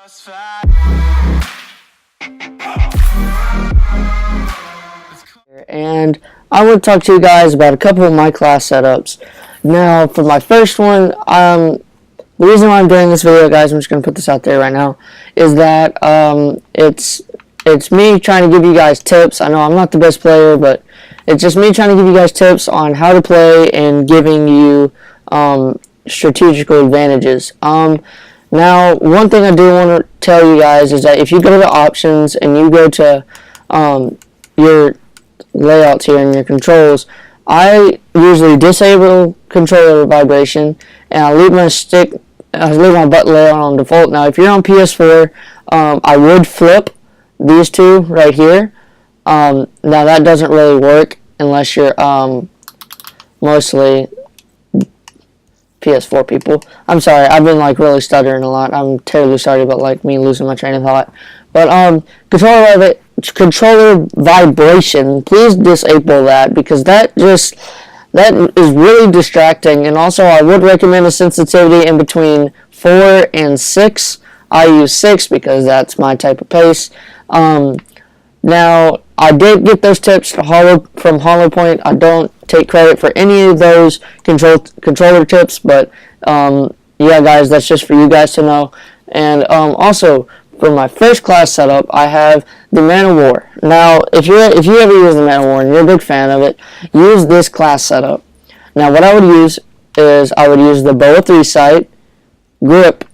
And I want to talk to you guys about a couple of my class setups. Now, for my first one, the reason why I'm doing this video, guys, I'm just going to put this out there right now, is that it's me trying to give you guys tips. I know I'm not the best player, but it's just me trying to give you guys tips on how to play and giving you strategical advantages. Now, one thing I do want to tell you guys is that if you go to the options and you go to your layouts here and your controls, I usually disable controller vibration and I leave my button layout on default. Now, if you're on PS4, I would flip these two right here. Now, that doesn't really work unless you're mostly PS4 people. I'm sorry, I've been really stuttering a lot. I'm terribly sorry about me losing my train of thought. But controller vibration, please disable that, because that is really distracting. And also, I would recommend a sensitivity in between 4 and 6. I use 6 because that's my type of pace. Now, I did get those tips from HollowPoint. I don't take credit for any of those controller tips, but yeah, guys, that's just for you guys to know. And also, for my first class setup, I have the Man of War. Now, if you ever use the Man of War and you're a big fan of it, use this class setup. Now, what I would use is I would use the bow 3 sight, grip,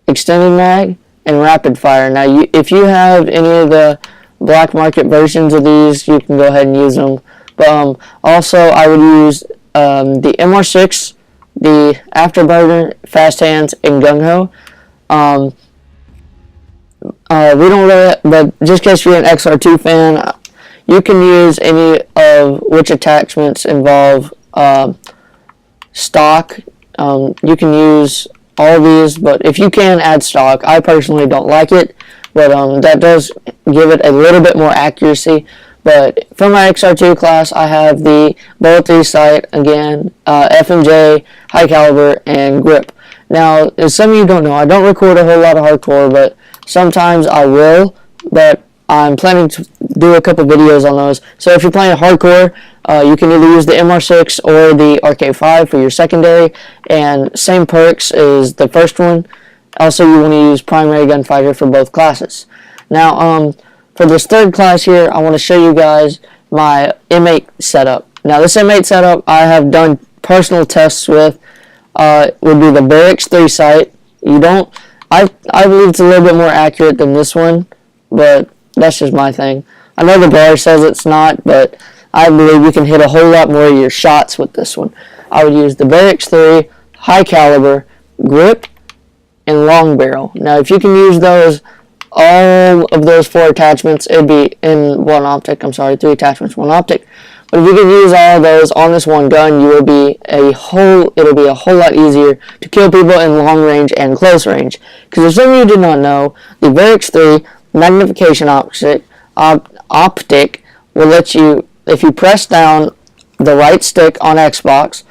extended mag, and rapid fire. Now, if you have any of the black market versions of these, you can go ahead and use them. But also, I would use the MR6, the Afterburner, Fast Hands, and Gung Ho. We don't really, but just in case you're an XR2 fan, you can use any of which attachments involve stock. You can use all these, but if you can add stock, I personally don't like it, but that does give it a little bit more accuracy. But for my XR2 class, I have the bow 3 sight, again, FMJ, high caliber, and grip. Now, as some of you don't know, I don't record a whole lot of hardcore, but sometimes I will, but I'm planning to do a couple videos on those. So if you're playing hardcore, you can either use the MR6 or the RK5 for your secondary, and same perks as the first one. Also, you want to use primary gunfighter for both classes. Now, for this third class here, I want to show you guys my M8 setup. Now, this M8 setup I have done personal tests with. Would be the Barracks 3 sight. I believe it's a little bit more accurate than this one, but that's just my thing. I know the bar says it's not, but I believe you can hit a whole lot more of your shots with this one. I would use the Barracks 3, high caliber, grip, and long barrel. Now, if you can use those, all of those 4 attachments, it'd be in one optic. I'm sorry, 3 attachments, 1 optic. But if you can use all of those on this one gun, it'll be a whole lot easier to kill people in long range and close range. Because if some of you did not know, the Barracks 3 magnification optic will let you, if you press down the right stick on Xbox,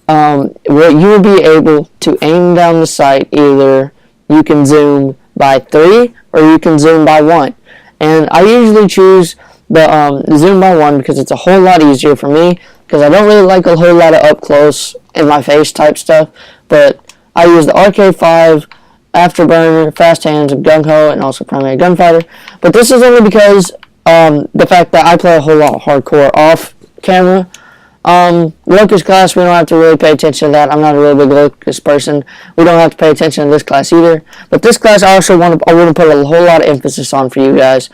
you will be able to aim down the sight. Either you can zoom by 3 or you can zoom by 1. And I usually choose the zoom by 1 because it's a whole lot easier for me, because I don't really like a whole lot of up close in my face type stuff. But I use the RK5, Afterburner, Fast Hands, and Gung Ho, and also primary gunfighter. But this is only because the fact that I play a whole lot of hardcore off camera. Locust class, we don't have to really pay attention to that. I'm not a really big Locust person. We don't have to pay attention to this class either. But this class I want to put a whole lot of emphasis on for you guys.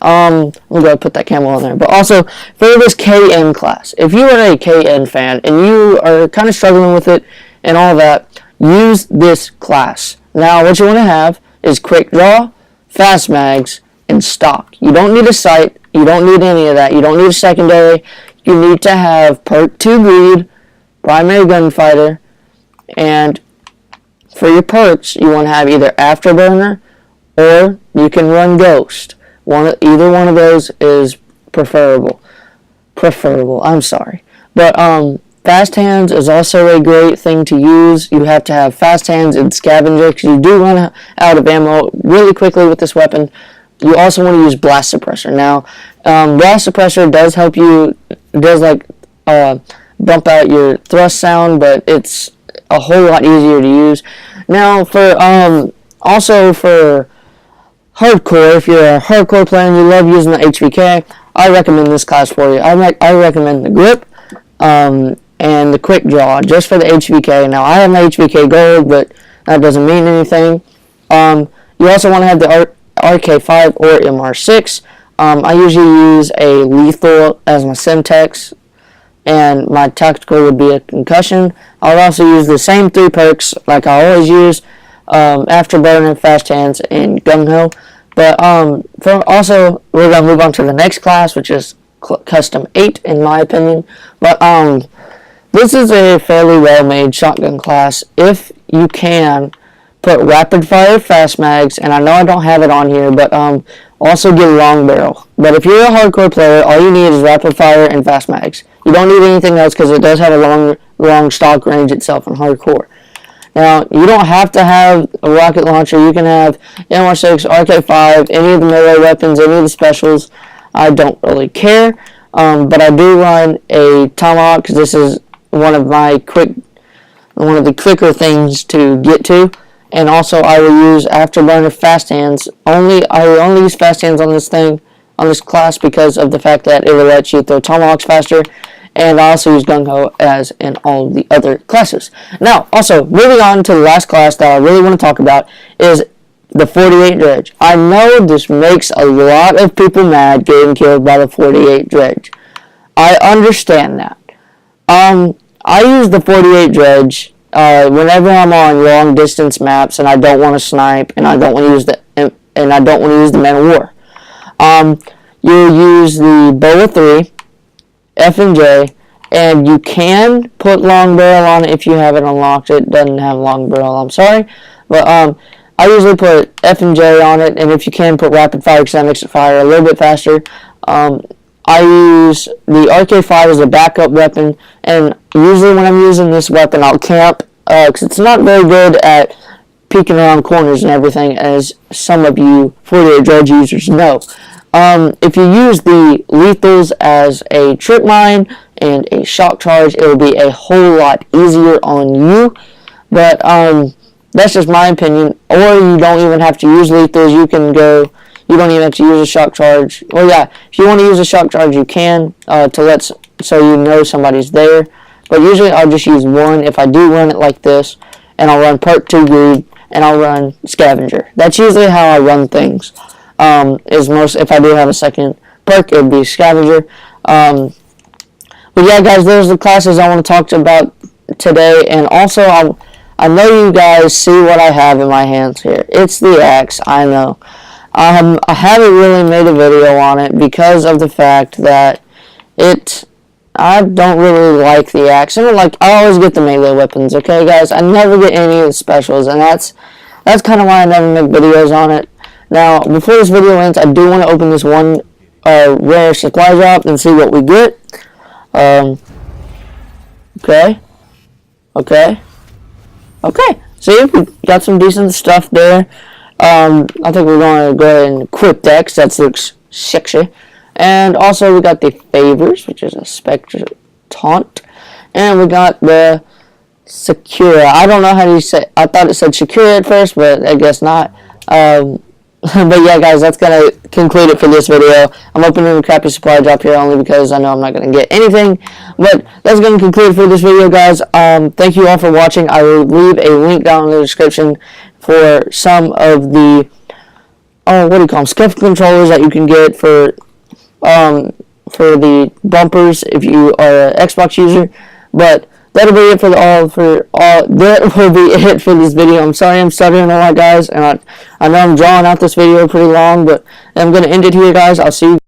I'm going to put that camera on there. But also, for this KN class, if you are a KN fan and you are kind of struggling with it and all that, use this class. Now, what you want to have is quick draw, fast mags, and stock. You don't need a sight. You don't need any of that. You don't need a secondary. You need to have perk 2 bleed, primary gunfighter, and for your perks, you want to have either Afterburner or you can run Ghost. Either one of those is preferable. I'm sorry. But Fast hands is also a great thing to use. You have to have fast hands and scavenger because you do run out of ammo really quickly with this weapon. You also want to use blast suppressor. Now, blast suppressor does help you, does like bump out your thrust sound, but it's a whole lot easier to use. Now, for also for hardcore, if you're a hardcore player and you love using the HVK, I recommend this class for you. I recommend the grip and the quick draw just for the HVK. Now, I have my HVK gold, but that doesn't mean anything. You also want to have the RK5 or MR6. I usually use a lethal as my Semtex, and my tactical would be a concussion. I would also use the same 3 perks like I always use, Afterburner, Fast Hands, and Gung Ho. But also, we're going to move on to the next class, which is Custom 8, in my opinion. But this is a fairly well-made shotgun class. If you can put rapid fire fast mags, and I know I don't have it on here, but also get long barrel. But if you're a hardcore player, all you need is rapid fire and fast mags. You don't need anything else because it does have a long stock range itself in hardcore. Now, you don't have to have a rocket launcher. You can have MR6, RK5, any of the melee weapons, any of the specials. I don't really care, but I do run a tomahawk because this is one of the quicker things to get to. And also, I will use Afterburner Fast Hands. I will only use Fast Hands on this class because of the fact that it will let you throw tomahawks faster. And I also use Gung Ho as in all of the other classes. Now, also, moving on to the last class that I really want to talk about is the 48 Dredge. I know this makes a lot of people mad getting killed by the 48 Dredge. I understand that. I use the 48 Dredge whenever I'm on long distance maps and I don't want to snipe and I don't want to use the Man of War. You'll use the Boa 3, F and J, and you can put long barrel on it if you have it unlocked. It doesn't have long barrel, I'm sorry, but I usually put F and J on it, and if you can, put rapid fire because that makes it fire a little bit faster. I use the RK5 as a backup weapon, and usually when I'm using this weapon, I'll camp, because it's not very good at peeking around corners and everything, as some of you 48 Dredge users know. If you use the lethals as a trip mine and a shock charge, it will be a whole lot easier on you, but that's just my opinion. Or you don't even have to use lethals. You don't even have to use a shock charge. Well, yeah, if you want to use a shock charge, you can, so you know somebody's there. But usually I'll just use one if I do run it like this, and I'll run perk 2 greed, and I'll run scavenger. That's usually how I run things. If I do have a second perk, it would be scavenger. But yeah, guys, those are the classes I want to talk about today, and also I know you guys see what I have in my hands here. It's the axe, I know. I haven't really made a video on it because of the fact that I don't really like the axe. I always get the melee weapons, okay, guys? I never get any of the specials, and that's kind of why I never make videos on it. Now, before this video ends, I do want to open this one rare supply drop and see what we get. Okay. See, we got some decent stuff there. I think we're going to go ahead and equip that because that looks sexy. And also we got the favors, which is a Spectre Taunt. And we got the Secura. I don't know how you say. I thought it said Secura at first, but I guess not. But yeah, guys, that's going to conclude it for this video. I'm opening a crappy supply drop here only because I know I'm not going to get anything. But that's going to conclude for this video, guys. Thank you all for watching. I will leave a link down in the description for some of the, SCIF controllers that you can get for the bumpers if you are an Xbox user. But that'll be it that will be it for this video. I'm sorry I'm stuttering a lot, guys, and I know I'm drawing out this video pretty long, but I'm going to end it here, guys. I'll see you